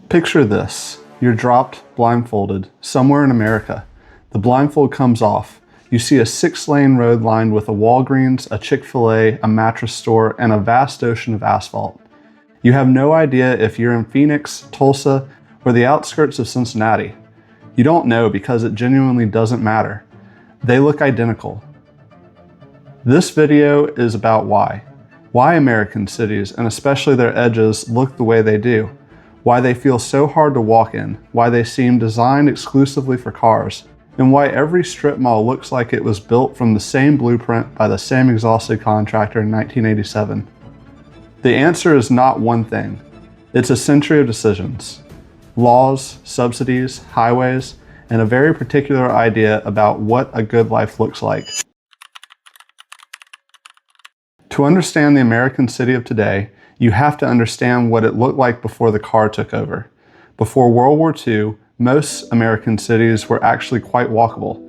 Picture this. You're dropped, blindfolded, somewhere in America. The blindfold comes off. You see a 6-lane road lined with a Walgreens, a Chick-fil-A, a mattress store, and a vast ocean of asphalt. You have no idea if you're in Phoenix, Tulsa, or the outskirts of Cincinnati. You don't know because it genuinely doesn't matter. They look identical. This video is about why. Why American cities, and especially their edges, look the way they do. Why they feel so hard to walk in, why they seem designed exclusively for cars, and why every strip mall looks like it was built from the same blueprint by the same exhausted contractor in 1987. The answer is not one thing. It's a century of decisions. Laws, subsidies, highways, and a very particular idea about what a good life looks like. To understand the American city of today, you have to understand what it looked like before the car took over. Before World War II, most American cities were actually quite walkable.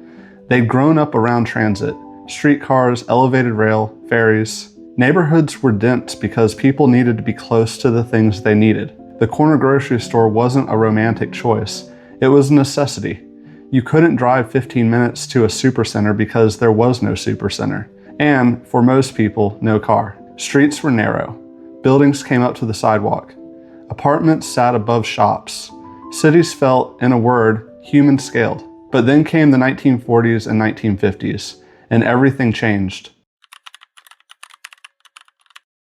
They'd grown up around transit, streetcars, elevated rail, ferries. Neighborhoods were dense because people needed to be close to the things they needed. The corner grocery store wasn't a romantic choice. It was a necessity. You couldn't drive 15 minutes to a supercenter because there was no supercenter. And, for most people, no car. Streets were narrow. Buildings came up to the sidewalk. Apartments sat above shops. Cities felt, in a word, human-scaled. But then came the 1940s and 1950s, and everything changed.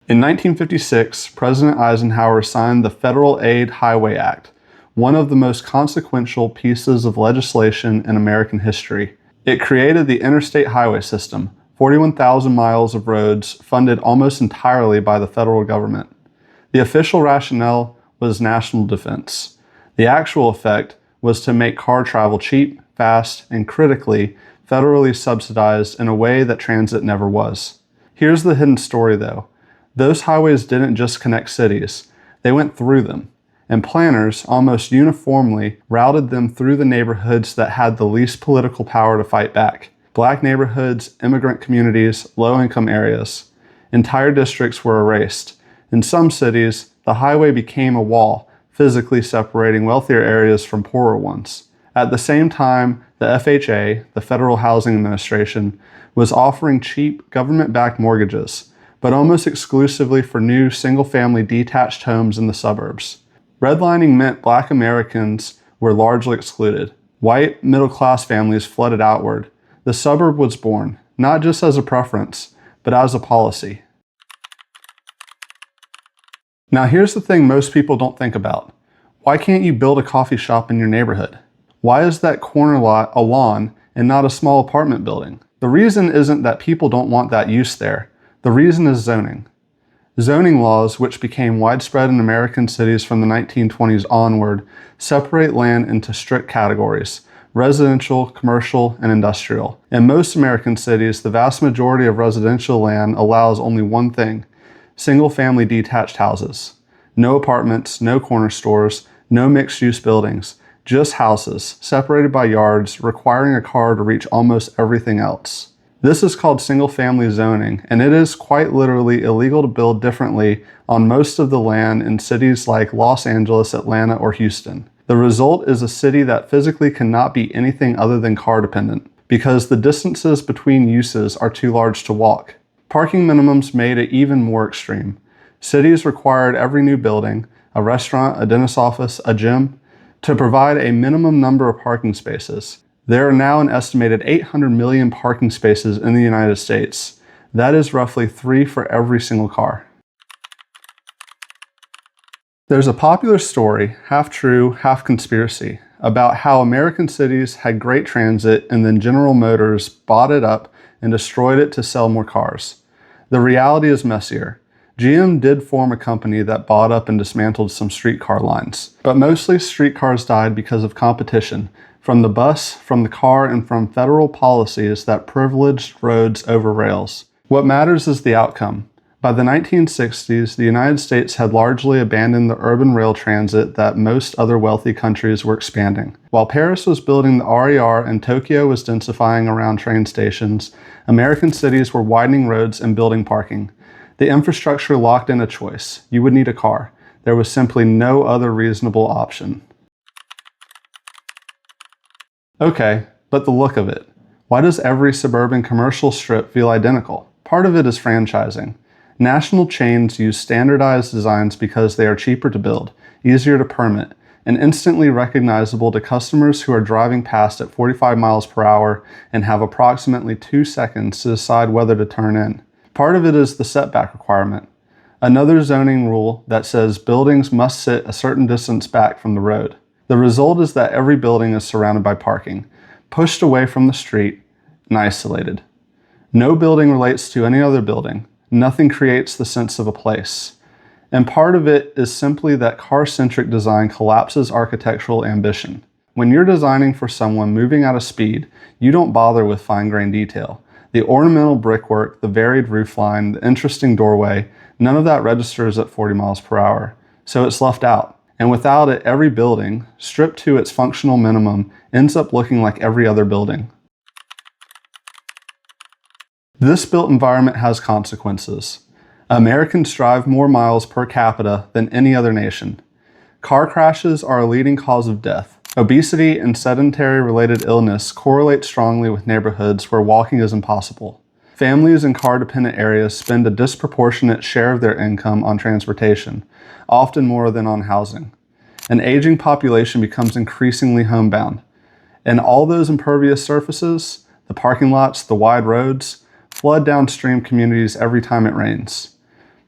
In 1956, President Eisenhower signed the Federal Aid Highway Act, one of the most consequential pieces of legislation in American history. It created the interstate highway system, 41,000 miles of roads funded almost entirely by the federal government. The official rationale was national defense. The actual effect was to make car travel cheap, fast, and critically, federally subsidized in a way that transit never was. Here's the hidden story though. Those highways didn't just connect cities, they went through them. And planners almost uniformly routed them through the neighborhoods that had the least political power to fight back. Black neighborhoods, immigrant communities, low-income areas. Entire districts were erased. In some cities, the highway became a wall, physically separating wealthier areas from poorer ones. At the same time, the FHA, the Federal Housing Administration, was offering cheap government-backed mortgages, but almost exclusively for new single-family detached homes in the suburbs. Redlining meant Black Americans were largely excluded. White, middle-class families flooded outward. The suburb was born, not just as a preference, but as a policy. Now here's the thing most people don't think about. Why can't you build a coffee shop in your neighborhood? Why is that corner lot a lawn and not a small apartment building? The reason isn't that people don't want that use there. The reason is zoning. Zoning laws, which became widespread in American cities from the 1920s onward, separate land into strict categories: residential, commercial, and industrial. In most American cities, the vast majority of residential land allows only one thing: single-family detached houses. No apartments, no corner stores, no mixed-use buildings, just houses, separated by yards, requiring a car to reach almost everything else. This is called single-family zoning, and it is quite literally illegal to build differently on most of the land in cities like Los Angeles, Atlanta, or Houston. The result is a city that physically cannot be anything other than car dependent, because the distances between uses are too large to walk. Parking minimums made it even more extreme. Cities required every new building, a restaurant, a dentist's office, a gym, to provide a minimum number of parking spaces. There are now an estimated 800 million parking spaces in the United States. That is roughly 3 for every single car. There's a popular story, half true, half conspiracy, about how American cities had great transit and then General Motors bought it up and destroyed it to sell more cars. The reality is messier. GM did form a company that bought up and dismantled some streetcar lines, but mostly streetcars died because of competition, from the bus, from the car, and from federal policies that privileged roads over rails. What matters is the outcome. By the 1960s, the United States had largely abandoned the urban rail transit that most other wealthy countries were expanding. While Paris was building the RER and Tokyo was densifying around train stations, American cities were widening roads and building parking. The infrastructure locked in a choice. You would need a car. There was simply no other reasonable option. Okay, but the look of it. Why does every suburban commercial strip feel identical? Part of it is franchising. National chains use standardized designs because they are cheaper to build, easier to permit, and instantly recognizable to customers who are driving past at 45 miles per hour and have approximately 2 seconds to decide whether to turn in. Part of it is the setback requirement. Another zoning rule that says buildings must sit a certain distance back from the road. The result is that every building is surrounded by parking, pushed away from the street, and isolated. No building relates to any other building. Nothing creates the sense of a place. And part of it is simply that car-centric design collapses architectural ambition. When you're designing for someone moving at a speed, you don't bother with fine-grained detail. The ornamental brickwork, the varied roofline, the interesting doorway, none of that registers at 40 miles per hour. So it's left out. And without it, every building, stripped to its functional minimum, ends up looking like every other building. This built environment has consequences. Americans drive more miles per capita than any other nation. Car crashes are a leading cause of death. Obesity and sedentary-related illness correlate strongly with neighborhoods where walking is impossible. Families in car-dependent areas spend a disproportionate share of their income on transportation, often more than on housing. An aging population becomes increasingly homebound. And all those impervious surfaces, the parking lots, the wide roads, flood downstream communities every time it rains.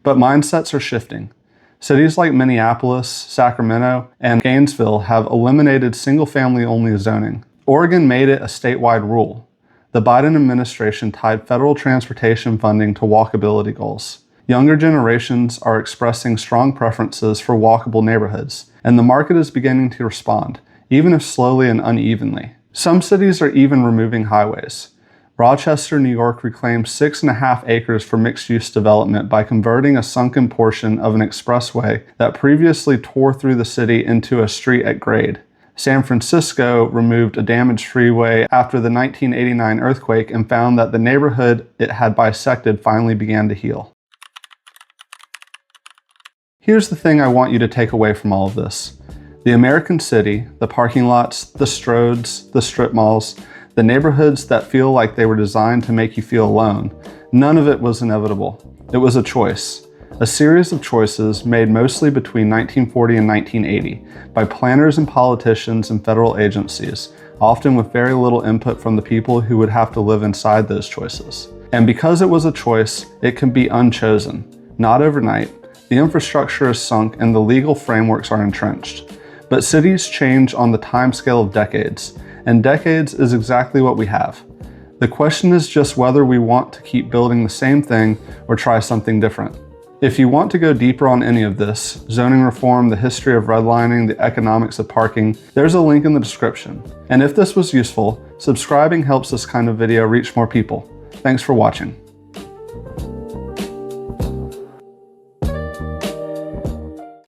But mindsets are shifting. Cities like Minneapolis, Sacramento, and Gainesville have eliminated single-family only zoning. Oregon made it a statewide rule. The Biden administration tied federal transportation funding to walkability goals. Younger generations are expressing strong preferences for walkable neighborhoods, and the market is beginning to respond, even if slowly and unevenly. Some cities are even removing highways. Rochester, New York reclaimed 6.5 acres for mixed-use development by converting a sunken portion of an expressway that previously tore through the city into a street at grade. San Francisco removed a damaged freeway after the 1989 earthquake and found that the neighborhood it had bisected finally began to heal. Here's the thing I want you to take away from all of this. The American city, the parking lots, the Stroads, the strip malls, the neighborhoods that feel like they were designed to make you feel alone, none of it was inevitable. It was a choice. A series of choices made mostly between 1940 and 1980 by planners and politicians and federal agencies, often with very little input from the people who would have to live inside those choices. And because it was a choice, it can be unchosen. Not overnight. The infrastructure is sunk and the legal frameworks are entrenched. But cities change on the timescale of decades, and decades is exactly what we have. The question is just whether we want to keep building the same thing or try something different. If you want to go deeper on any of this, zoning reform, the history of redlining, the economics of parking, there's a link in the description. And if this was useful, subscribing helps this kind of video reach more people. Thanks for watching.